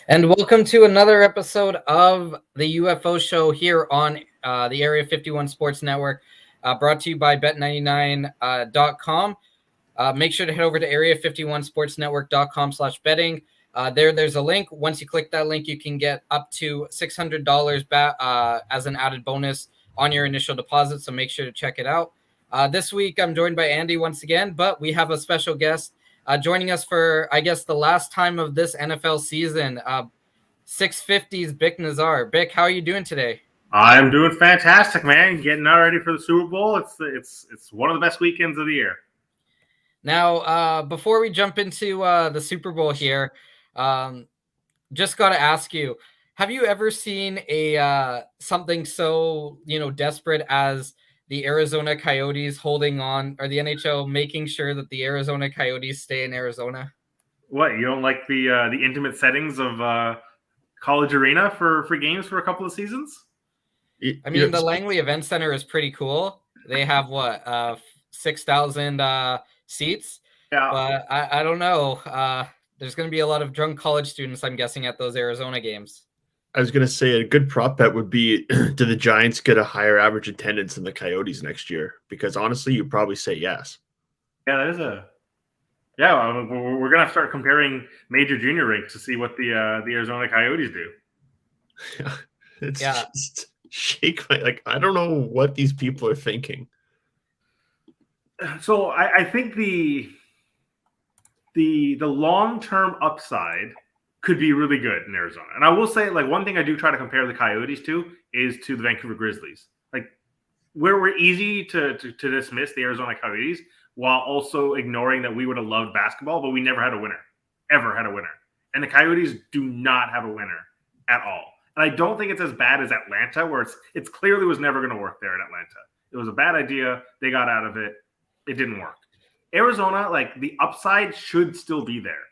And welcome to another episode of the UFO Show here on the Area 51 Sports Network, brought to you by Bet99.com. Make sure to head over to area51sportsnetwork.com/betting. There's a link. Once you click that link, you can get up to $600 back as an added bonus on your initial deposit. So make sure to check it out. This week, I'm joined by Andy once again, but we have a special guest joining us for, I guess, the last time of this NFL season. 650's Bick Nazar. Bick, how are you doing today? I'm doing fantastic, man. Getting all ready for the Super Bowl. It's one of the best weekends of the year. Now, before we jump into the Super Bowl here, just got to ask you: have you ever seen a something so desperate as the Arizona Coyotes holding on, or the NHL making sure that the Arizona Coyotes stay in Arizona? What, you don't like the intimate settings of College Arena for games for a couple of seasons? I mean, the Langley Event Center is pretty cool. They have 6,000 seats. Yeah, But I don't know. There's going to be a lot of drunk college students, I'm guessing, at those Arizona games. I was going to say a good prop bet would be, do the Giants get a higher average attendance than the Coyotes next year? Because honestly, you'd probably say yes. Yeah, that is yeah. We're gonna start comparing major junior ranks to see what the Arizona Coyotes do. It's just shake. I don't know what these people are thinking. So I think the long-term upside could be really good in Arizona. And I will say, one thing I do try to compare the Coyotes to is to the Vancouver Grizzlies. Where we're easy to dismiss the Arizona Coyotes while also ignoring that we would have loved basketball, but we never had a winner. Ever had a winner. And the Coyotes do not have a winner at all. And I don't think it's as bad as Atlanta, where it's clearly was never going to work there in Atlanta. It was a bad idea. They got out of it. It didn't work. Arizona, the upside should still be there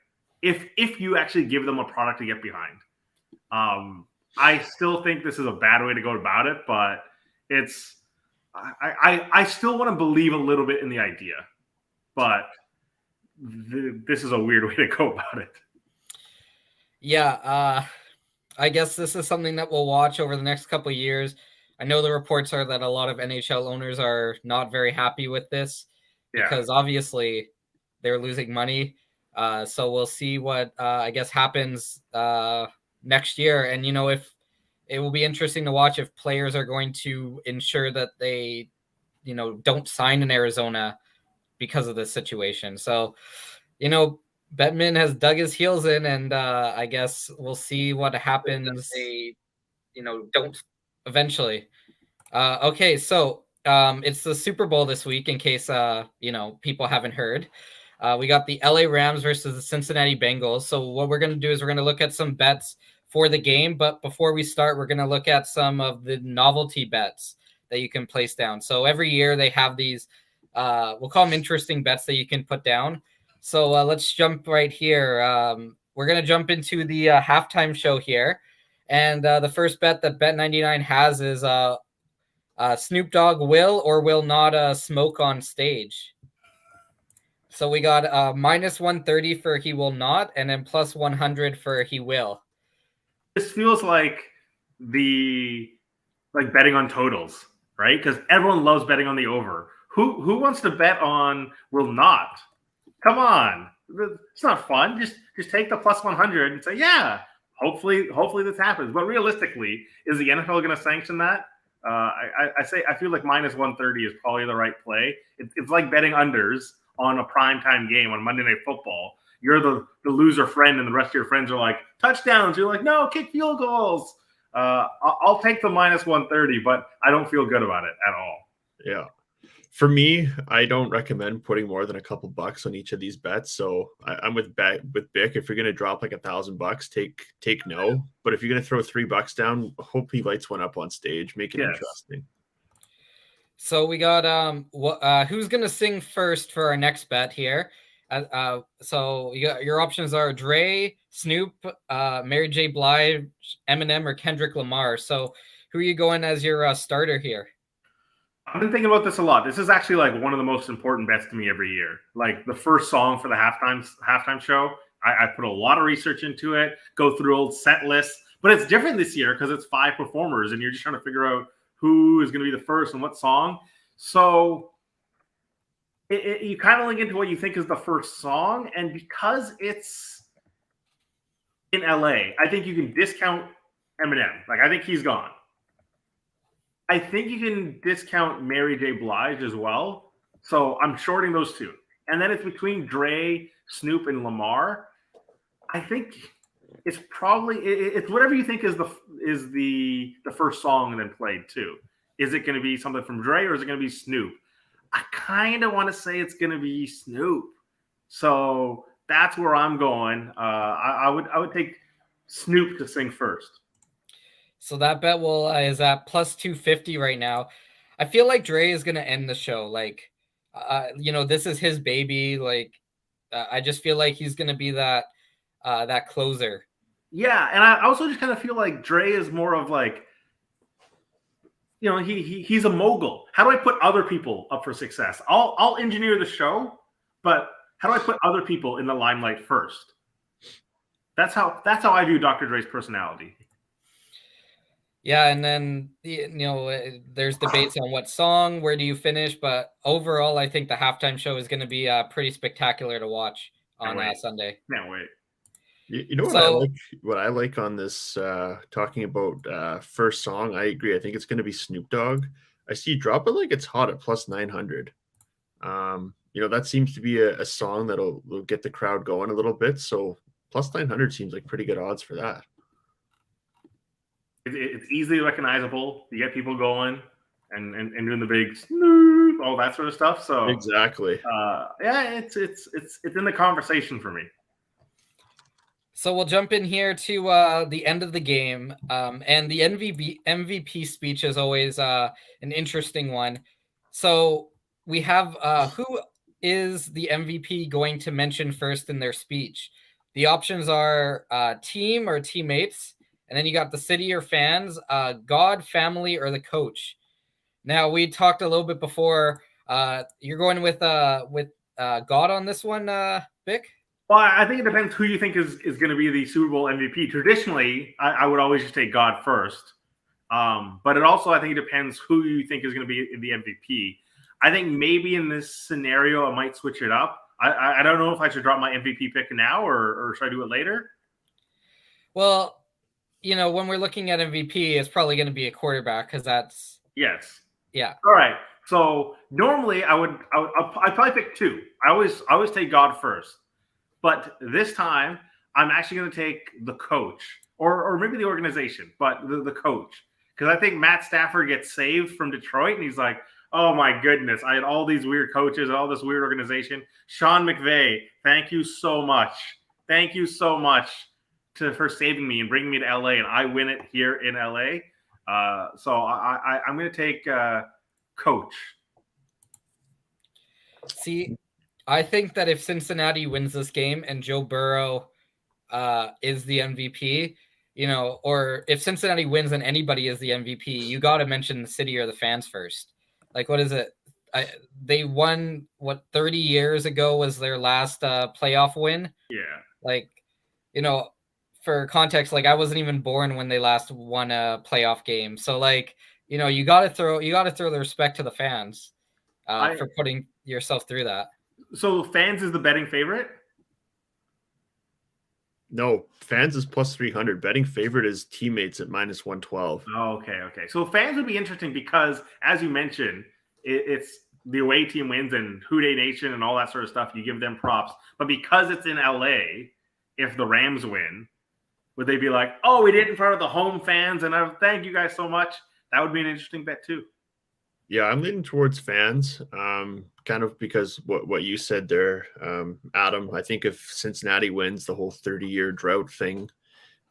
if you actually give them a product to get behind. I still think this is a bad way to go about it, but I still want to believe a little bit in the idea, but this is a weird way to go about it. Yeah, I guess this is something that we'll watch over the next couple of years. I know the reports are that a lot of NHL owners are not very happy with this because obviously they're losing money. So we'll see what I guess happens next year. And, if it will be interesting to watch if players are going to ensure that they, don't sign in Arizona because of this situation. So, Bettman has dug his heels in, and I guess we'll see what happens. They, don't eventually. Okay, so it's the Super Bowl this week, in case people haven't heard. We got the LA Rams versus the Cincinnati Bengals. So what we're going to do is we're going to look at some bets for the game. But before we start, we're going to look at some of the novelty bets that you can place down. So every year they have these, we'll call them interesting bets that you can put down. So let's jump right here. We're going to jump into the halftime show here. And the first bet that Bet99 has is Snoop Dogg will or will not smoke on stage. So we got minus 130 for he will not, and then plus 100 for he will. This feels like betting on totals, right? Because everyone loves betting on the over. Who wants to bet on will not? Come on, it's not fun. Just take the plus 100 and say, yeah, hopefully this happens. But realistically, is the NFL going to sanction that? I feel like minus 130 is probably the right play. It's like betting unders on a primetime game on Monday Night Football. You're the loser friend, and the rest of your friends are like, touchdowns. You're like, no, kick field goals. I'll take the minus 130, but I don't feel good about it at all. Yeah. For me, I don't recommend putting more than a couple bucks on each of these bets. So I'm with Bick. If you're going to drop like $1,000, take no. But if you're going to throw $3 down, hope he lights one up on stage. Make it interesting. So we got who's going to sing first for our next bet here? So your options are Dre, Snoop, Mary J. Blige, Eminem, or Kendrick Lamar. So who are you going as your starter here? I've been thinking about this a lot. This is actually one of the most important bets to me every year. The first song for the halftime show, I put a lot of research into it, go through old set lists. But it's different this year because it's 5 performers, and you're just trying to figure out who is going to be the first and what song. So you kind of link into what you think is the first song, and because it's in LA, I think you can discount Eminem. Like, I think he's gone. I think you can discount Mary J. Blige as well. So I'm shorting those two. And then it's between Dre, Snoop, and Lamar. I think it's probably it's whatever you think is the first song and then played too. Is it going to be something from Dre or is it going to be Snoop? I kind of want to say it's going to be Snoop. So that's where I'm going. I would take Snoop to sing first. So that bet is at plus 250 right now. I feel like Dre is going to end the show. Like, this is his baby. Like, I just feel like he's going to be that closer. Yeah, and I also just kind of feel like Dre is more of like, he's a mogul. How do I put other people up for success? I'll engineer the show, but how do I put other people in the limelight first? That's how I view Dr. Dre's personality. Yeah, and then there's debates on what song, where do you finish, but overall, I think the halftime show is going to be pretty spectacular to watch on Sunday. Can't wait. You know what I like on this talking about first song. I agree. I think it's going to be Snoop Dogg. I see Drop It Like It's Hot at plus 900. That seems to be a song that'll get the crowd going a little bit. So plus 900 seems like pretty good odds for that. It's easily recognizable. You get people going and doing the big Snoop, all that sort of stuff. So exactly. It's in the conversation for me. So we'll jump in here to the end of the game, and the MVP speech is always an interesting one. So we have who is the MVP going to mention first in their speech? The options are team or teammates, and then you got the city or fans, God, family, or the coach. Now we talked a little bit before. You're going with God on this one, Vic? Well, I think it depends who you think is going to be the Super Bowl MVP. Traditionally, I would always just take God first. But it also, I think it depends who you think is going to be the MVP. I think maybe in this scenario, I might switch it up. I don't know if I should drop my MVP pick now or should I do it later? Well, when we're looking at MVP, it's probably going to be a quarterback because that's... Yes. Yeah. All right. So normally I'd probably pick two. I always take God first. But this time, I'm actually going to take the coach or maybe the organization, but the coach. Because I think Matt Stafford gets saved from Detroit, and he's like, oh, my goodness, I had all these weird coaches and all this weird organization. Sean McVay, thank you so much. Thank you so much for saving me and bringing me to L.A., and I win it here in L.A. So I'm going to take coach. See, I think that if Cincinnati wins this game and Joe Burrow is the MVP, or if Cincinnati wins and anybody is the MVP, you got to mention the city or the fans first. Like, what is it? They won, 30 years ago was their last playoff win? Yeah. Like, for context, like, I wasn't even born when they last won a playoff game. So, like, you got to throw the respect to the fans for putting yourself through that. So fans is the betting favorite? No, fans is plus 300. Betting favorite is teammates at minus 112. Oh, okay. So fans would be interesting because, as you mentioned, it's the away team wins and Who Dey Nation and all that sort of stuff. You give them props. But because it's in LA, if the Rams win, would they be like, oh, we did it in front of the home fans and thank you guys so much? That would be an interesting bet too. Yeah, I'm leaning towards fans, kind of because what you said there, Adam. I think if Cincinnati wins the whole 30-year drought thing,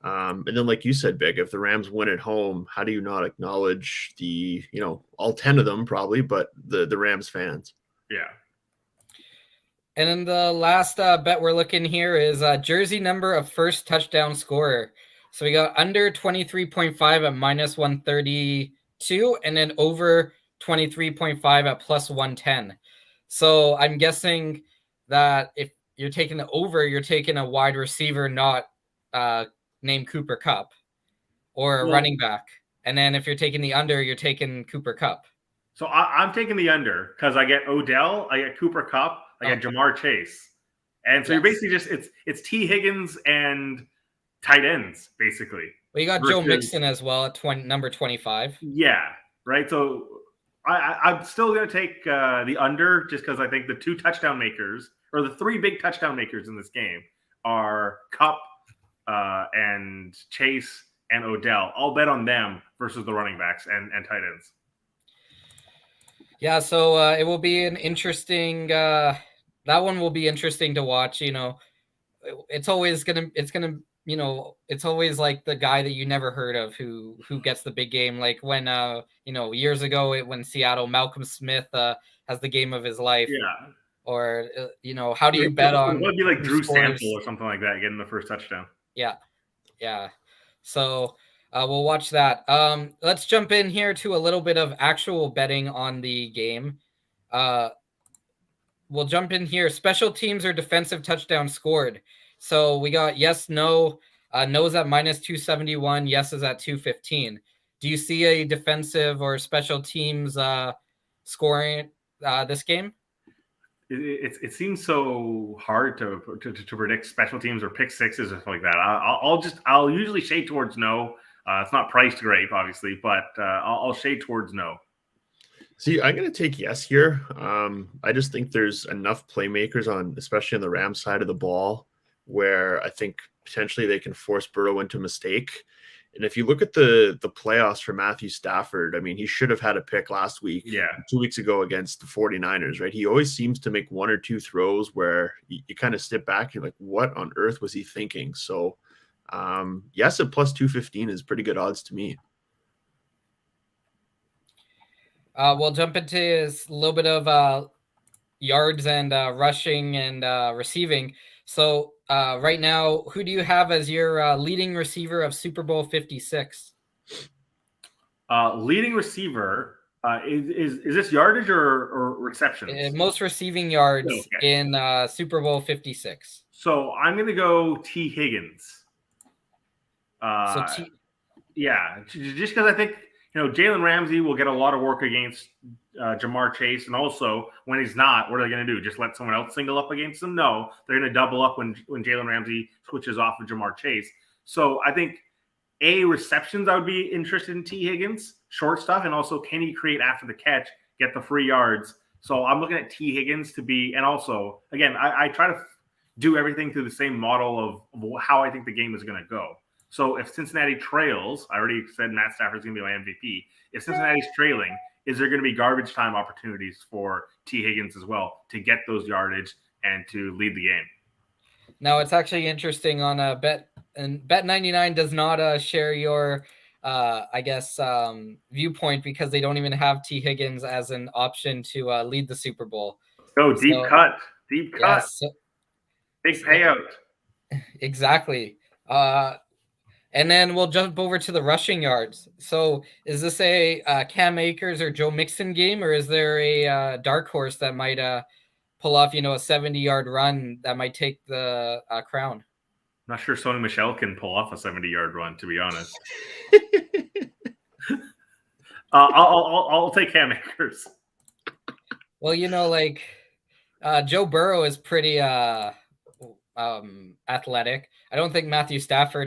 and then like you said, Big, if the Rams win at home, how do you not acknowledge the, all 10 of them probably, but the Rams fans? Yeah. And then the last bet we're looking here is jersey number of first touchdown scorer. So we got under 23.5 at minus 132, and then over 23.5 at plus 110. So I'm guessing that if you're taking the over, you're taking a wide receiver not named Cooper Kupp, or a running back. And then if you're taking the under, you're taking Cooper Kupp. So I'm taking the under because I get Odell, I get Cooper Kupp, I get Jamar Chase. And so you're basically just it's T. Higgins and tight ends, basically. Well, you got Joe Mixon as well at number 25. Yeah, right. So I'm still going to take the under just because I think the 2 touchdown makers, or the 3 big touchdown makers in this game, are Kupp and Chase and Odell. I'll bet on them versus the running backs and tight ends. Yeah, so it will be an interesting. That one will be interesting to watch. It's always gonna. It's always like the guy that you never heard of who gets the big game. Like when years ago when Seattle, Malcolm Smith has the game of his life. Yeah. Or how do you bet on? It would be like Drew Sample or something like that getting the first touchdown. Yeah. So we'll watch that. Let's jump in here to a little bit of actual betting on the game. We'll jump in here. Special teams or defensive touchdown scored. So we got yes, no. No's at minus 271. Yes is at 215. Do you see a defensive or special teams scoring this game? It seems so hard to predict special teams or pick sixes or something like that. I'll usually shade towards no. It's not priced great, obviously, but I'll shade towards no. See, I'm going to take yes here. I just think there's enough playmakers especially on the Rams side of the ball, where I think potentially they can force Burrow into a mistake. And if you look at the playoffs for Matthew Stafford, I mean, he should have had a pick last week, 2 weeks ago against the 49ers, right? He always seems to make 1 or 2 throws where you kind of step back and you're like, what on earth was he thinking? So, yes, at plus 215 is pretty good odds to me. We'll jump into a little bit of yards and rushing and receiving. So right now, who do you have as your leading receiver of Super Bowl 56? Leading receiver, is this yardage or receptions? Most receiving yards in Super Bowl 56. So I'm going to go T. Higgins. Yeah, just because I think Jalen Ramsey will get a lot of work against Jamar Chase, and also when he's not, what are they going to do? Just let someone else single up against him? No, they're going to double up when Jalen Ramsey switches off of Jamar Chase. So I think receptions, I would be interested in T. Higgins, short stuff, and also can he create after the catch, get the free yards? So I'm looking at T. Higgins to be, and also again, I try to do everything through the same model of how I think the game is going to go. So if Cincinnati trails, I already said Matt Stafford's going to be my MVP. If Cincinnati's trailing, is there going to be garbage time opportunities for T. Higgins as well to get those yardage and to lead the game? Now, it's actually interesting on a bet, and Bet99 does not share your, viewpoint because they don't even have T. Higgins as an option to lead the Super Bowl. Deep cut. Yes. Big payout. Exactly. And then we'll jump over to the rushing yards. So is this a Cam Akers or Joe Mixon game, or is there a dark horse that might pull off, a 70-yard run that might take the crown? Not sure Sony Michel can pull off a 70-yard run, to be honest. I'll take Cam Akers. Well, Joe Burrow is pretty athletic. I don't think Matthew Stafford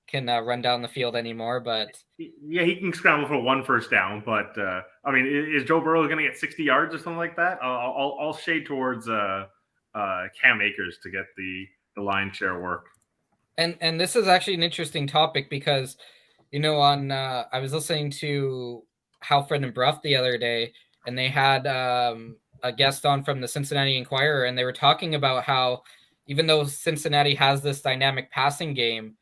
can run down the field anymore, but yeah, he can scramble for 1 first down. But is Joe Burrow going to get 60 yards or something like that? I'll shade towards Cam Akers to get the line share work. And this is actually an interesting topic because I was listening to Halford and Bruff the other day, and they had a guest on from the Cincinnati Enquirer, and they were talking about how even though Cincinnati has this dynamic passing game,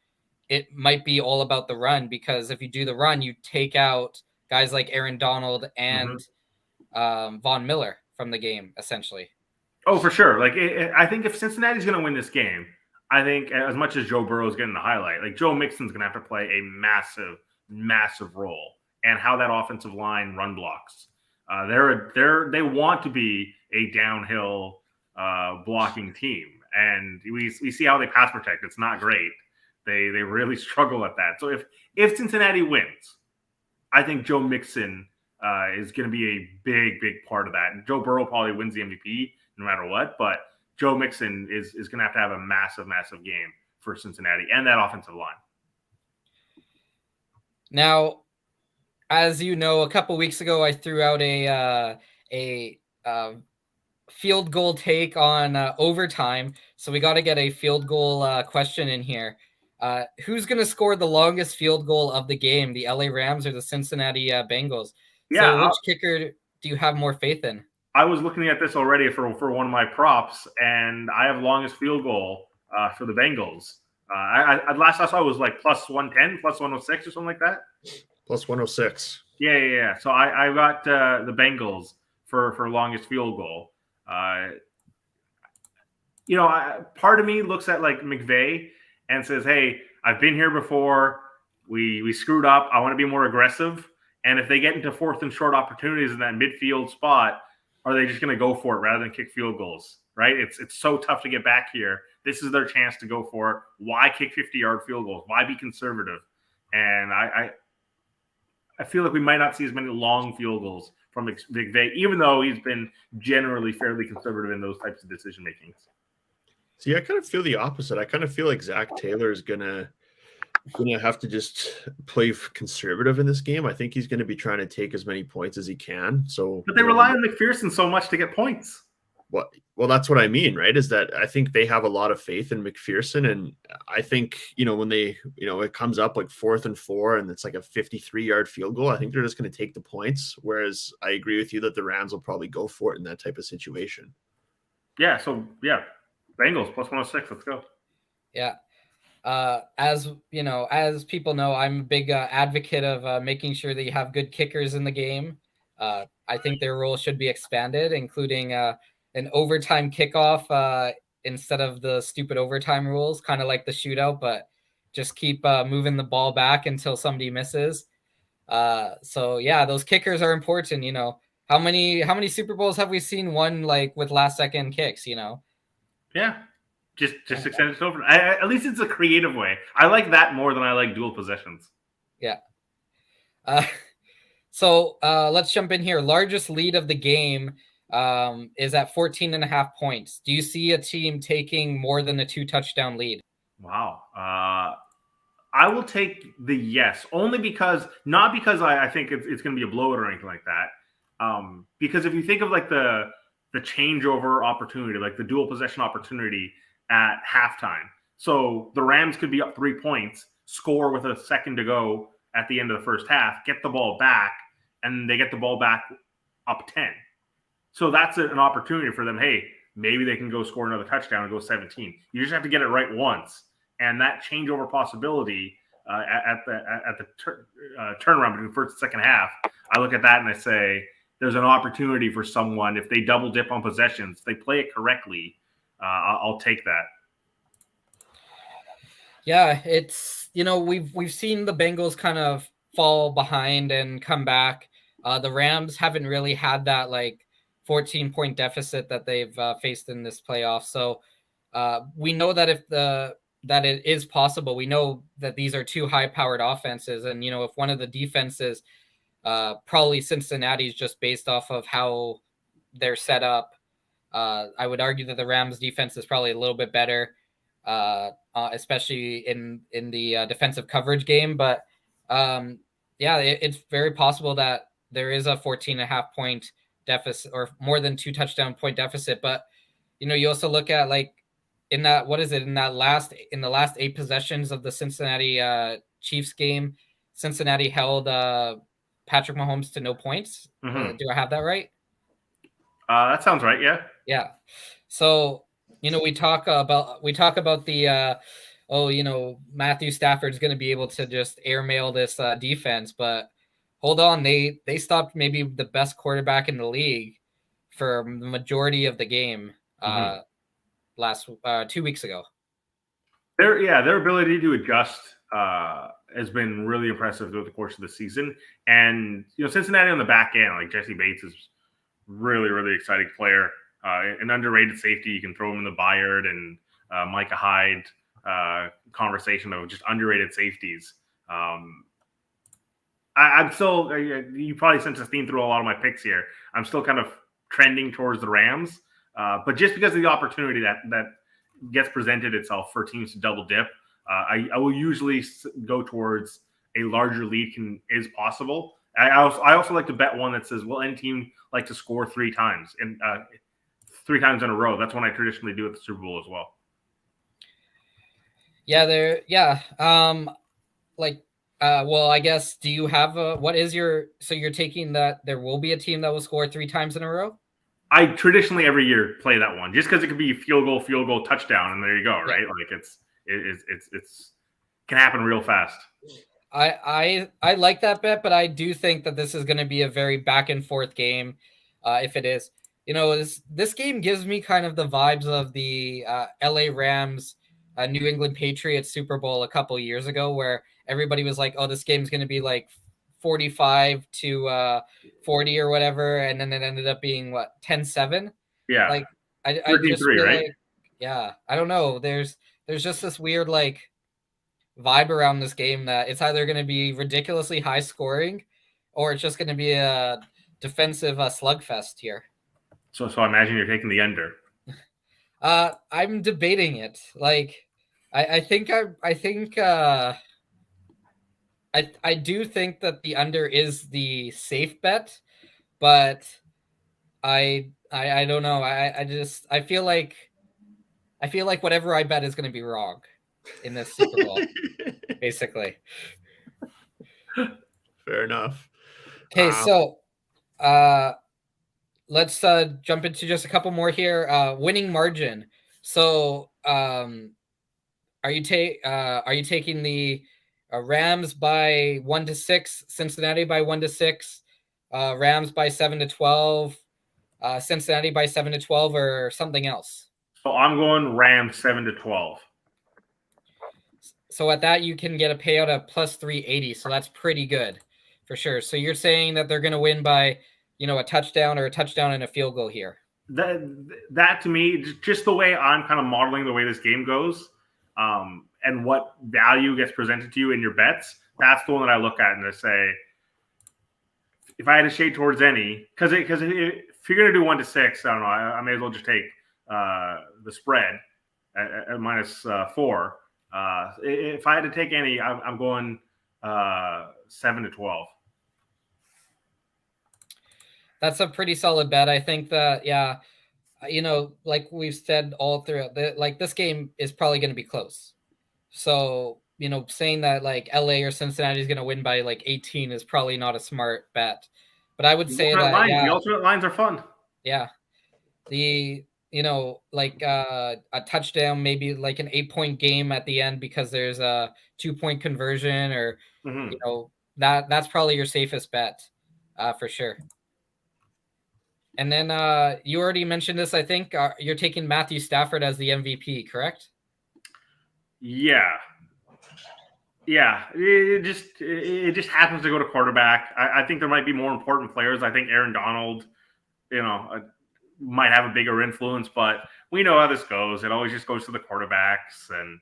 it might be all about the run, because if you do the run, you take out guys like Aaron Donald and Von Miller from the game, essentially. Oh, for sure. I think if Cincinnati's going to win this game, I think as much as Joe Burrow's getting the highlight, Joe Mixon's going to have to play a massive, massive role, and how that offensive line run blocks. They want to be a downhill blocking team, and we see how they pass protect. It's not great. They really struggle at that. So if Cincinnati wins, I think Joe Mixon is going to be a big part of that. And Joe Burrow probably wins the MVP no matter what, but Joe Mixon is going to have a massive game for Cincinnati and that offensive line. Now, as you know, a couple weeks ago, I threw out a field goal take on overtime. So we got to get a field goal question in here. Who's going to score the longest field goal of the game, the LA Rams or the Cincinnati Bengals? Yeah, so which kicker do you have more faith in? I was looking at this already for one of my props, and I have longest field goal for the Bengals. Last I saw was like plus 110, plus 106 or something like that. Plus 106. Yeah. So I got the Bengals for longest field goal. Part of me looks at like McVay and says, hey, I've been here before. We screwed up. I want to be more aggressive. And if they get into fourth and short opportunities in that midfield spot, are they just going to go for it rather than kick field goals, right? It's so tough to get back here. This is their chance to go for it. Why kick 50-yard field goals? Why be conservative? And I feel like we might not see as many long field goals from McVay, even though he's been generally fairly conservative in those types of decision makings. See, I kind of feel the opposite. I kind of feel like Zach Taylor is gonna have to just play conservative in this game. I think he's going to be trying to take as many points as he can. But they rely on McPherson so much to get points. Well, that's what I mean, right? Is that I think they have a lot of faith in McPherson, and I think when they it comes up like 4th and 4 and it's like a 53-yard field goal, I think they're just going to take the points. Whereas I agree with you that the Rams will probably go for it in that type of situation. Yeah. So Bengals plus 106. Let's go. Yeah. As people know, I'm a big advocate of making sure that you have good kickers in the game. I think their role should be expanded, including an overtime kickoff instead of the stupid overtime rules, kind of like the shootout, but just keep moving the ball back until somebody misses. Those kickers are important. How many Super Bowls have we seen won like with last second kicks? Yeah. Just extend it over. At least it's a creative way. I like that more than I like dual possessions. Yeah. So let's jump in here. Largest lead of the game is at 14.5 points. Do you see a team taking more than a 2-touchdown lead? Wow. I will take the yes, only because not because I think it's going to be a blowout or anything like that. Because if you think of like the changeover opportunity, like the dual possession opportunity at halftime. So the Rams could be up 3 points, score with a second to go at the end of the first half, get the ball back, and they get the ball back up 10. So that's an opportunity for them. Hey, maybe they can go score another touchdown and go 17. You just have to get it right once. And that changeover possibility at the turnaround between first and second half, I look at that and I say there's an opportunity for someone. If they double dip on possessions, if they play it correctly, I'll take that. Yeah, it's we've seen the Bengals kind of fall behind and come back. The Rams haven't really had that like 14-point deficit that they've faced in this playoff. So we know that that it is possible. We know that these are two high-powered offenses, and if one of the defenses, probably Cincinnati's, just based off of how they're set up. I would argue that the Rams defense is probably a little bit better, especially in the defensive coverage game. But it's very possible that there is a 14.5 point deficit or more than 2 touchdown point deficit. But, you also look at like in the last 8 possessions of the Cincinnati Chiefs game, Cincinnati held Patrick Mahomes to no points. Mm-hmm. Do I have that right? That sounds right. Yeah. Yeah. So, we talk about the, Matthew Stafford's going to be able to just airmail this defense, but hold on. They stopped maybe the best quarterback in the league for the majority of the game last 2 weeks ago. Their ability to adjust has been really impressive throughout the course of the season. And, Cincinnati on the back end, like Jesse Bates is really, really exciting player. An underrated safety. You can throw him in the Bayard and Micah Hyde conversation of just underrated safeties. I'm still, you probably sense a theme through a lot of my picks here. I'm still kind of trending towards the Rams. But just because of the opportunity that gets presented itself for teams to double dip, I will usually go towards a larger lead is possible. I also like to bet one that says, will any team like to score 3 times in a row? That's one I traditionally do at the Super Bowl as well. Well, I guess, do you have so you're taking that there will be a team that will score 3 times in a row? I traditionally every year play that one just because it could be field goal, touchdown, and there you go, right? Like it's can happen real fast. I like that bet, but I do think that this is going to be a very back and forth game. If it is, this game gives me kind of the vibes of the LA Rams, New England Patriots Super Bowl a couple years ago, where everybody was like, "Oh, this game's going to be like 45 to 40 or whatever," and then it ended up being 10-7. Yeah, like I just feel right? I don't know. There's just this weird vibe around this game that it's either going to be ridiculously high scoring or it's just going to be a defensive slugfest here. So I imagine you're taking the under. I'm debating it. I do think that the under is the safe bet, but I don't know. I feel like whatever I bet is going to be wrong in this Super Bowl, basically. Fair enough. Okay, so let's jump into just a couple more here. Winning margin. So are you taking the Rams by 1-6, Cincinnati by 1-6, Rams by 7-12, Cincinnati by 7-12, or something else? So I'm going Rams 7-12. So at that, you can get a payout of plus 380. So that's pretty good for sure. So you're saying that they're going to win by, a touchdown or a touchdown and a field goal here. That to me, just the way I'm kind of modeling the way this game goes, and what value gets presented to you in your bets, that's the one that I look at and I say, if I had to shade towards any, because if you're going to do 1-6, I don't know, I may as well just take the spread at -4. If I had to take any, I'm going 7-12. That's a pretty solid bet. I think that, like we've said all throughout, this game is probably going to be close. So, saying that LA or Cincinnati is going to win by 18 is probably not a smart bet. But I would say that the alternate lines are fun. Yeah, a touchdown, maybe an 8-point game at the end because there's a 2-point conversion, or that's probably your safest bet for sure. And then you already mentioned this, I think. You're taking Matthew Stafford as the MVP, correct? Yeah. It just happens to go to quarterback. I think there might be more important players. I think Aaron Donald, might have a bigger influence, but we know how this goes. It always just goes to the quarterbacks, and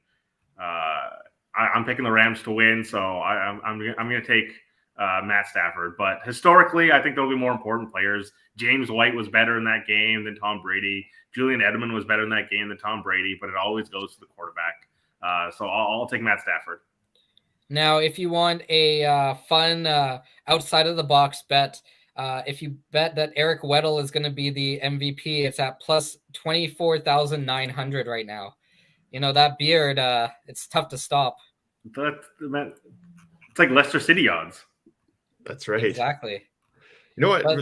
I'm picking the Rams to win. So I'm going to take Matt Stafford. But historically, I think there'll be more important players. James White was better in that game than Tom Brady. Julian Edelman was better in that game than Tom Brady, but it always goes to the quarterback. So I'll take Matt Stafford. Now, if you want a fun outside of the box bet, if you bet that Eric Weddle is going to be the MVP, it's at plus 24,900 right now. That beard, it's tough to stop. It's like Leicester City odds. That's right. Exactly. You know what? For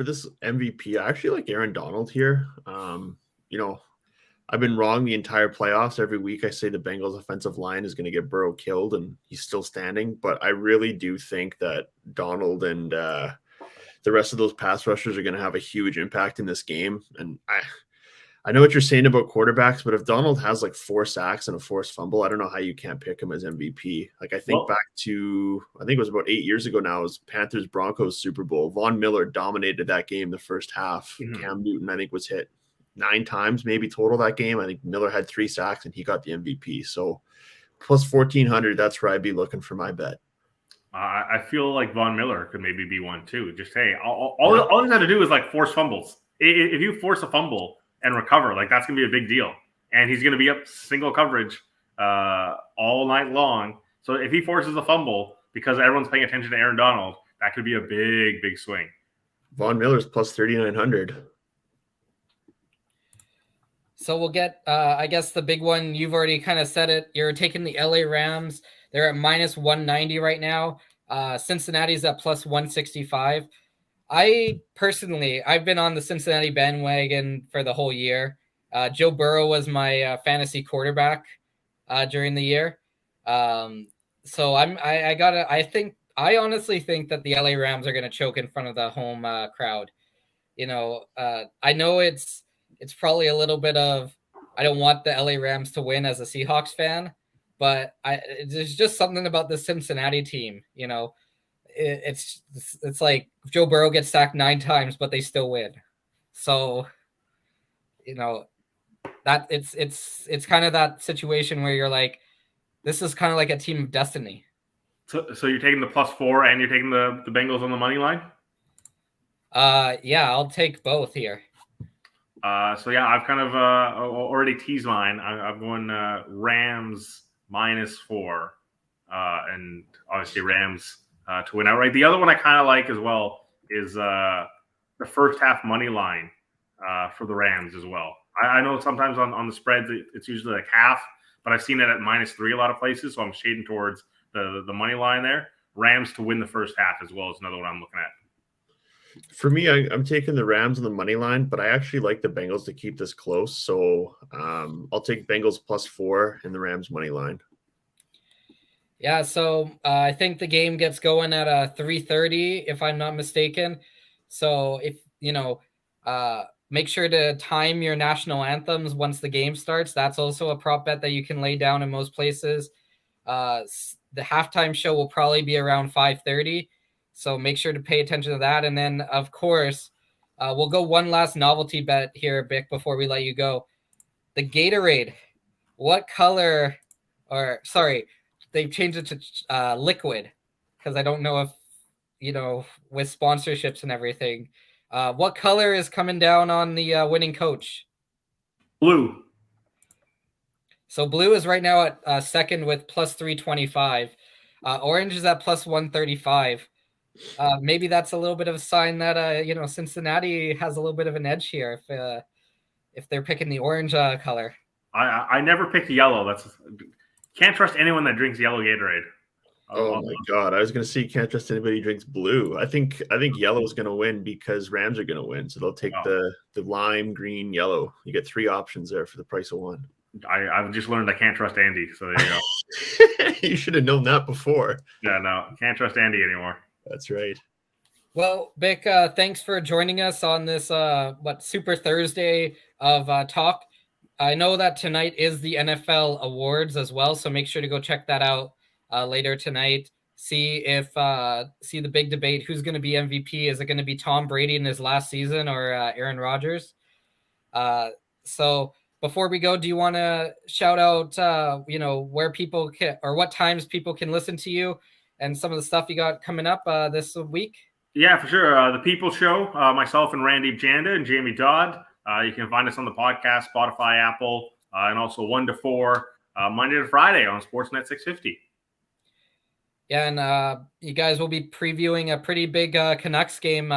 this MVP, I actually like Aaron Donald here. I've been wrong the entire playoffs. Every week I say the Bengals offensive line is going to get Burrow killed, and he's still standing. But I really do think that Donald and the rest of those pass rushers are going to have a huge impact in this game. And I know what you're saying about quarterbacks, but if Donald has like 4 sacks and a forced fumble, I don't know how you can't pick him as MVP. Like I think back to, I think it was about 8 years ago now, it was Panthers Broncos Super Bowl. Von Miller dominated that game the first half. Cam Newton, I think, was hit 9 times maybe total that game. I think Miller had 3 sacks and he got the MVP. So plus 1,400, that's where I'd be looking for my bet. I feel like Von Miller could maybe be one too. Just hey, all he's got to do is like force fumbles. If you force a fumble and recover, like that's gonna be a big deal. And he's gonna be up single coverage all night long. So if he forces a fumble because everyone's paying attention to Aaron Donald, that could be a big swing. Von Miller's plus 3,900. So we'll get, I guess the big one, you've already kind of said it. You're taking the LA Rams. They're at minus 190 right now. Cincinnati's at plus 165. I've been on the Cincinnati bandwagon for the whole year. Joe Burrow was my fantasy quarterback during the year. So I honestly think that the LA Rams are going to choke in front of the home crowd. I know it's probably a little bit of, I don't want the LA Rams to win as a Seahawks fan, but there's just something about the Cincinnati team. It's like Joe Burrow gets sacked 9 times, but they still win. So, that it's kind of that situation where you're like, this is kind of like a team of destiny. So you're taking the plus 4 and you're taking the Bengals on the money line? Yeah, I'll take both here. So yeah, I've kind of already teased mine. I'm going Rams minus 4, and obviously Rams to win outright. The other one I kind of like as well is the first half money line for the Rams as well. I know sometimes on the spreads it's usually like half, but I've seen it at minus 3 a lot of places, so I'm shading towards the money line there. Rams to win the first half as well is another one I'm looking at. For me, I'm taking the Rams on the money line, but I actually like the Bengals to keep this close. So I'll take Bengals plus 4 and the Rams money line. Yeah, so I think the game gets going at 3:30, if I'm not mistaken. So if make sure to time your national anthems once the game starts. That's also a prop bet that you can lay down in most places. The halftime show will probably be around 5:30. So make sure to pay attention to that. And then, of course, we'll go one last novelty bet here, Bick, before we let you go. The Gatorade. What color they've changed it to liquid because I don't know if, with sponsorships and everything. What color is coming down on the winning coach? Blue. So blue is right now at second with plus 325. Orange is at plus 135. Maybe that's a little bit of a sign that Cincinnati has a little bit of an edge here if they're picking the orange color. I never picked yellow. Can't trust anyone that drinks yellow Gatorade. Oh my god! I was going to say you can't trust anybody who drinks blue. I think yellow is going to win because Rams are going to win, so they'll take the lime, green, yellow. You get 3 options there for the price of 1. I've just learned I can't trust Andy, so there you go. You should have known that before. Yeah, no, can't trust Andy anymore. That's right. Well, Bick, thanks for joining us on this Super Thursday of talk. I know that tonight is the NFL awards as well, so make sure to go check that out later tonight. See the big debate: who's going to be MVP? Is it going to be Tom Brady in his last season or Aaron Rodgers? So before we go, do you want to shout out where people can or what times people can listen to you and some of the stuff you got coming up this week? Yeah, for sure. The People Show, myself and Randy Janda and Jamie Dodd. You can find us on the podcast, Spotify, Apple, and also 1 to 4 Monday to Friday on Sportsnet 650. Yeah, and you guys will be previewing a pretty big Canucks game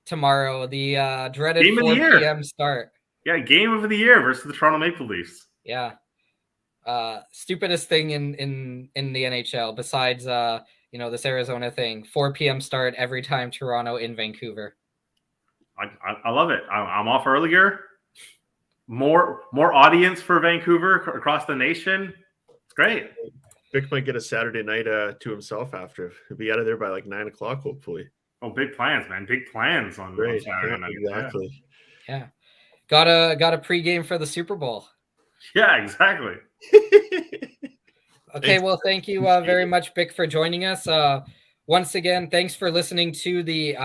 tomorrow, the dreaded 4 p.m. start. Yeah, game of the year versus the Toronto Maple Leafs. Yeah. Stupidest thing in the NHL besides this Arizona thing. 4 p.m. start every time Toronto in Vancouver. I love it. I'm off earlier. More audience for Vancouver across the nation. It's great. Vic might get a Saturday night to himself after. He'll be out of there by like 9 o'clock, hopefully. Oh, big plans, man. Big plans on Saturday night. Exactly. Yeah. Got a pregame for the Super Bowl. Yeah, exactly. Okay, well, thank you very much, Bick, for joining us. Once again, thanks for listening to the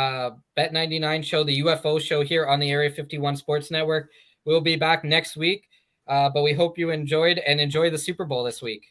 Bet99 show, the UFO show here on the Area 51 Sports Network. We'll be back next week, but we hope you enjoy the Super Bowl this week.